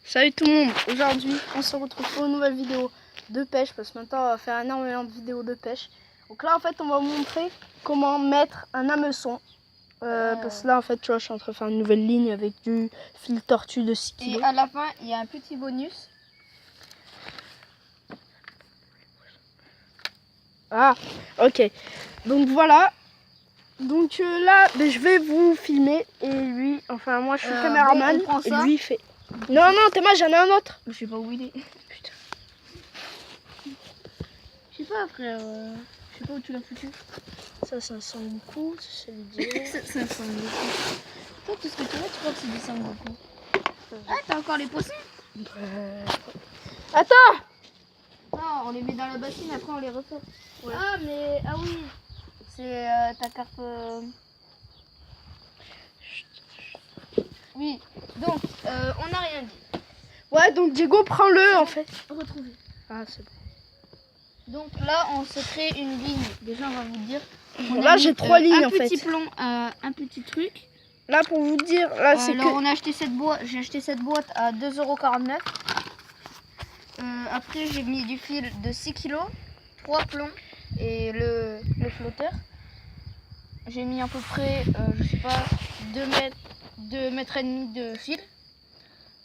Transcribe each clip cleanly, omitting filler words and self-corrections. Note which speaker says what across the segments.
Speaker 1: Salut tout le monde, aujourd'hui on se retrouve pour une nouvelle vidéo de pêche parce que maintenant on va faire énormément de vidéos de pêche. Donc là en fait on va vous montrer comment mettre un hameçon. Parce que là en fait tu vois je suis en train de faire une nouvelle ligne avec du fil tortue de 6 kg.
Speaker 2: Et à la fin il y a un petit bonus.
Speaker 1: Ah ok, donc voilà. Donc là je vais vous filmer et lui, enfin moi je suis caméraman
Speaker 2: bon, on prend
Speaker 1: et
Speaker 2: ça.
Speaker 1: lui il fait... Non Théma, j'en ai un autre.
Speaker 2: Je sais pas où il est.
Speaker 1: Putain.
Speaker 2: Je sais pas frère, je sais pas où tu l'as foutu.
Speaker 1: Ça c'est un Sangoku, c'est celui
Speaker 2: C'est un Sangoku. Toi tout ce que tu vois tu crois que c'est du Sangoku. Ah t'as encore les poissons?
Speaker 1: Attends.
Speaker 2: Non on les met dans la bassine après on les refait.
Speaker 1: Ouais.
Speaker 2: Ah mais ah oui c'est ta carpe. Oui donc on n'a rien dit.
Speaker 1: Ouais donc Diego prends-le en fait.
Speaker 2: Retrouver.
Speaker 1: Ah c'est bon.
Speaker 2: Donc là on se crée une ligne. Déjà on va vous dire.
Speaker 1: Là j'ai 3 lignes en fait.
Speaker 2: Un petit plomb, un petit truc.
Speaker 1: Là pour vous dire, là c'est que...
Speaker 2: on a acheté cette boîte, j'ai acheté cette boîte à 2,49 €. Après j'ai mis du fil de 6 kg, 3 plombs et le flotteur. J'ai mis à peu près, je sais pas, 2 mètres et demi de fil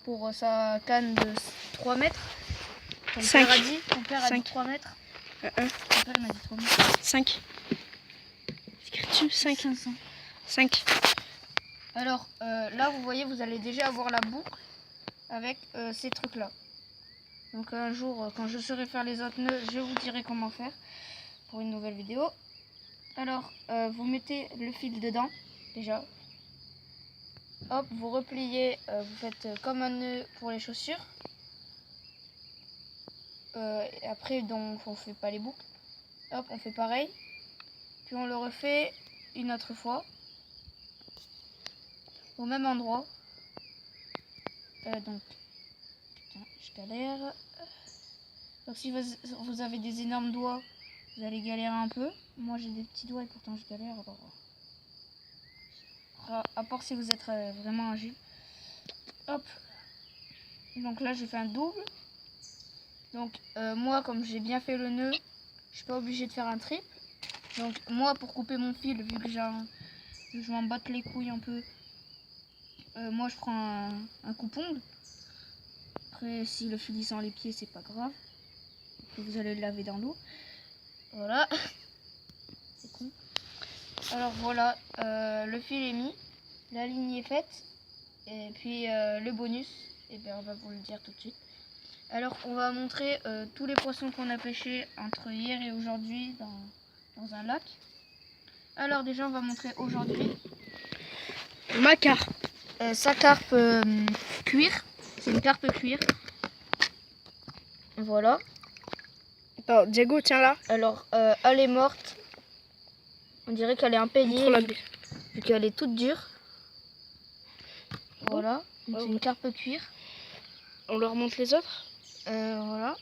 Speaker 2: pour sa canne de 3 mètres. Ton
Speaker 1: 5.
Speaker 2: père a dit 3 mètres. Ton père m'a dit 3 mètres.
Speaker 1: 5. Écris-tu 5.
Speaker 2: 500.
Speaker 1: 5.
Speaker 2: Alors là vous voyez vous allez déjà avoir la boucle avec ces trucs là. Donc un jour quand je saurai faire les autres nœuds je vous dirai comment faire pour une nouvelle vidéo. Alors vous mettez le fil dedans déjà. Hop vous repliez, vous faites comme un nœud pour les chaussures. Et après donc on fait pas les boucles. Hop on fait pareil. Puis on le refait une autre fois. Au même endroit. Donc, putain, je galère. Donc si vous avez des énormes doigts, vous allez galérer un peu. Moi j'ai des petits doigts et pourtant je galère. Alors, à part si vous êtes vraiment agile. Hop. Donc là j'ai fait un double. Donc moi comme j'ai bien fait le nœud, je suis pas obligée de faire un triple. Donc moi pour couper mon fil, vu que je m'en batte les couilles un peu. Moi je prends un coupe-ongle. Après si le fil sent les pieds c'est pas grave. Vous allez le laver dans l'eau. Voilà. C'est con. Alors voilà, le fil est mis. La ligne est faite. Et puis le bonus, et bien on va vous le dire tout de suite. Alors on va montrer tous les poissons qu'on a pêchés entre hier et aujourd'hui dans un lac. Alors déjà on va montrer aujourd'hui.
Speaker 1: Ma carpe.
Speaker 2: Sa carpe cuir, c'est une carpe cuir. Voilà.
Speaker 1: Attends, Diego, tiens là.
Speaker 2: Alors, elle est morte. On dirait qu'elle est impayée, vu qu'elle est toute dure. Voilà. Donc, c'est une carpe cuir.
Speaker 1: On leur montre les autres.
Speaker 2: Voilà.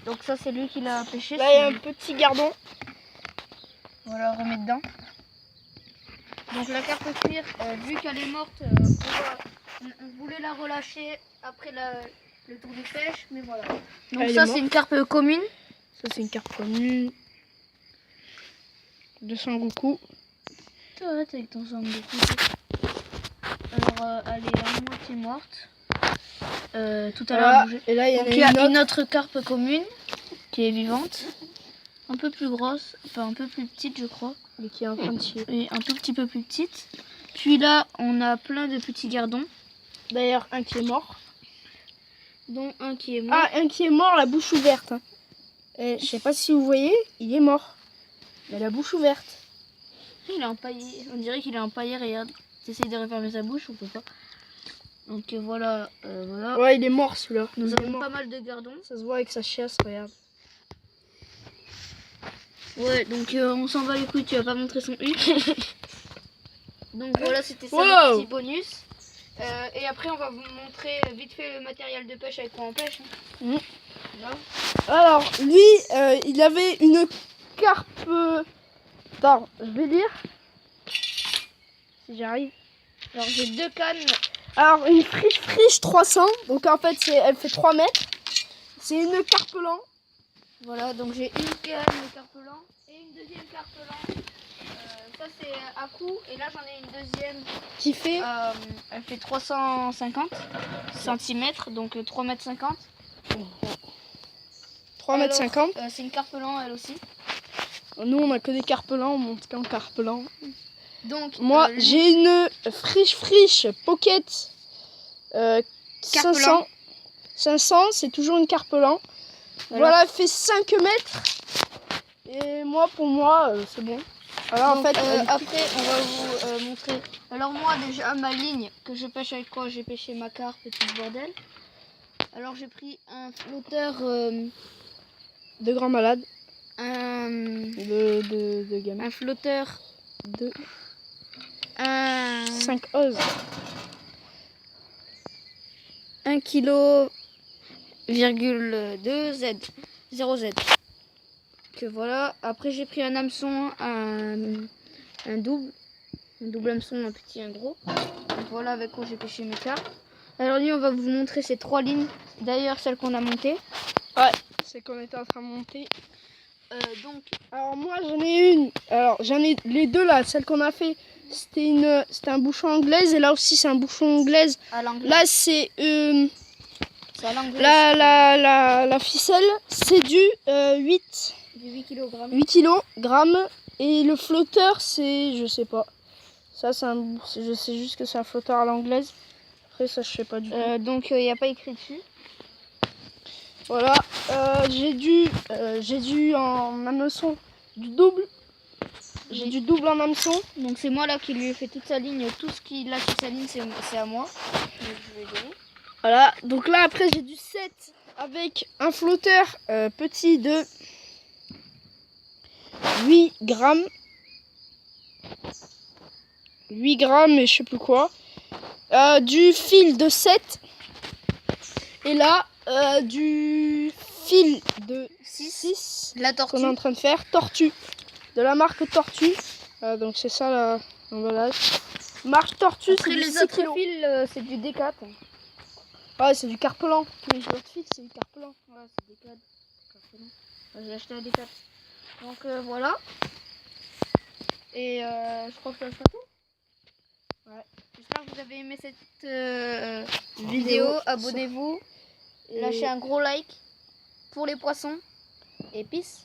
Speaker 2: Donc ça, c'est lui qui l'a pêché.
Speaker 1: Là, il y a un petit gardon.
Speaker 2: Voilà, on remet dedans. Donc la carpe cuir, vu qu'elle est morte, on voulait la relâcher après le tour de pêche, mais voilà. Donc ça c'est une carpe commune.
Speaker 1: Ça c'est une carpe commune. De Sangoku.
Speaker 2: Arrête avec ton Sangoku. Alors elle est à moitié morte. Tout à l'heure bougé.
Speaker 1: Et là
Speaker 2: il y a une autre carpe commune qui est vivante. Un peu plus grosse, enfin un peu plus petite je crois.
Speaker 1: Mais qui est en train de chier.
Speaker 2: Et un tout petit peu plus petite. Puis là, on a plein de petits gardons.
Speaker 1: D'ailleurs, un qui est mort.
Speaker 2: Dont un qui est mort.
Speaker 1: Ah, un qui est mort, la bouche ouverte. Et je sais pas si vous voyez, il est mort. Il a la bouche ouverte.
Speaker 2: Il est empaillé. On dirait qu'il est empaillé, regarde. T'essayes de refermer sa bouche, on peut pas. Donc voilà, voilà.
Speaker 1: Ouais, il est mort celui-là.
Speaker 2: Nous avons pas mal de gardons.
Speaker 1: Ça se voit avec sa chiasse, regarde.
Speaker 2: Ouais, donc on s'en va les couilles, tu vas pas montrer son huc. Donc voilà, c'était ça le petit bonus. Et après, on va vous montrer vite fait le matériel de pêche avec quoi on pêche.
Speaker 1: Alors, lui, il avait une carpe... Attends, je vais lire. Si j'arrive.
Speaker 2: Alors j'ai 2 cannes
Speaker 1: Alors une friche 300, donc en fait elle fait 3 mètres. C'est une carpelan.
Speaker 2: Voilà, donc j'ai une canne de carpelan et une deuxième carpelan. Ça c'est à coup et là j'en ai une deuxième
Speaker 1: Qui fait
Speaker 2: elle fait 350 cm, donc 3,50 m.
Speaker 1: 3,50 m.
Speaker 2: C'est une carpelan elle aussi.
Speaker 1: Nous on a que des carpelans, on monte qu'en carpelan.
Speaker 2: Donc
Speaker 1: moi j'ai une friche pocket 500, c'est toujours une carpelan. Voilà, elle fait 5 mètres. Et moi, pour moi, c'est bon. Alors
Speaker 2: donc,
Speaker 1: en fait,
Speaker 2: après on va vous montrer. Alors moi déjà ma ligne que je pêche avec quoi j'ai pêché ma carpe et tout ce bordel. Alors j'ai pris un flotteur
Speaker 1: de grand malade.
Speaker 2: De
Speaker 1: gamin.
Speaker 2: Un flotteur
Speaker 1: de 5 oses.
Speaker 2: 1,2 kg Z 0 Z. Que voilà. Après j'ai pris un hameçon, un double hameçon, un petit, un gros. Donc voilà avec quoi j'ai pêché mes carpes. Alors lui on va vous montrer ces 3 lignes. D'ailleurs celle qu'on a montée.
Speaker 1: Ouais, c'est qu'on était en train de monter. Alors moi j'en ai une. Alors j'en ai les deux là, celle qu'on a fait. C'était un bouchon anglaise et là aussi c'est un bouchon anglaise. Là c'est la ficelle, c'est du 8 kg et le flotteur c'est je sais pas. Ça je sais juste que c'est un flotteur à l'anglaise. Après ça je sais pas du tout.
Speaker 2: Donc il n'y a pas écrit dessus.
Speaker 1: Voilà, j'ai dû en hameçon du double. J'ai du double en hameçon.
Speaker 2: Donc c'est moi là qui lui ai fait toute sa ligne. Tout ce qu'il a sur sa ligne, c'est à moi. Donc, je vais donner.
Speaker 1: Voilà, donc là après j'ai du 7 avec un flotteur petit de 8 grammes. 8 grammes et je sais plus quoi. Du fil de 7. Et là, du fil de 6.
Speaker 2: La tortue.
Speaker 1: Qu'on est en train de faire. Tortue. De la marque Tortue. Donc c'est ça l'emballage. Marque Tortue, c'est
Speaker 2: les autres fils, c'est du Décat.
Speaker 1: Ouais, c'est du carpelan. Tous les autres fils, c'est du carpelan.
Speaker 2: Ouais, c'est Décat. J'ai acheté un Décat. Donc voilà. Et je crois que ça sera tout. Ouais. J'espère que vous avez aimé cette vidéo. Abonnez-vous. Lâchez un gros like pour les poissons. Et peace.